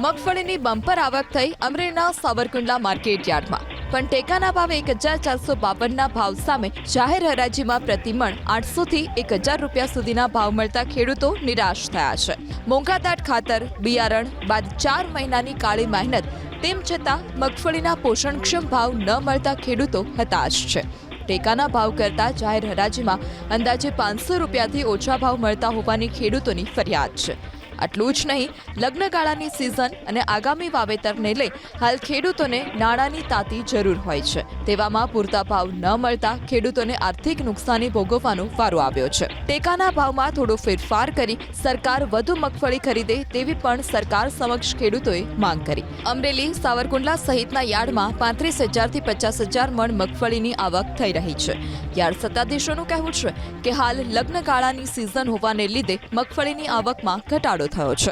મગફળીની બમ્પર આવક થઈ અમરેલીના સાવરકુંડલા માર્કેટ યાર્ડમાં, પણ ટેકાના ભાવે 1452ના ભાવ સામે જાહેર હરાજીમાં પ્રતિમણ 800 થી 1000 રૂપિયા સુધીના ભાવ મળતા ખેડૂતો નિરાશ થયા છે. મોંઘાદાટ ખાતર, બિયારણ બાદ 4 મહિનાની કાળી મહેનત, તેમ છતાં મગફળીના પોષણક્ષમ ભાવ ન મળતા ખેડૂતો હતાશ છે. ટેકાના ભાવ કરતાં જાહેર હરાજીમાં અંદાજે 500 રૂપિયાથી ઓછા ભાવ મળતા હોવાની ખેડૂતોની ફરિયાદ છે. આટલું જ નહીં, લગ્નગાળાની સિઝન અને આગામી વાવેતરને લઈ હાલ ખેડૂતોને નાણાંની તાતી જરૂર હોય છે. તેવામાં પૂરતા ભાવ ન મળતા ખેડૂતોને આર્થિક નુકસાની ભોગવવાનો વારો આવ્યો છે. ટેકાના ભાવમાં થોડો ફેરફાર કરી સરકાર વધુ મગફળી ખરીદે તેવી પણ સરકાર સમક્ષ ખેડૂતોએ માંગ કરી. અમરેલી, સાવરકુંડલા સહિતના યાર્ડમાં 35,000 થી 50,000 મણ મગફળીની આવક થઈ રહી છે. યાર્ડ સત્તાધીશોનું કહેવું છે કે હાલ લગ્નગાળાની સિઝન હોવાને લીધે મગફળીની આવકમાં ઘટાડો થયો છે.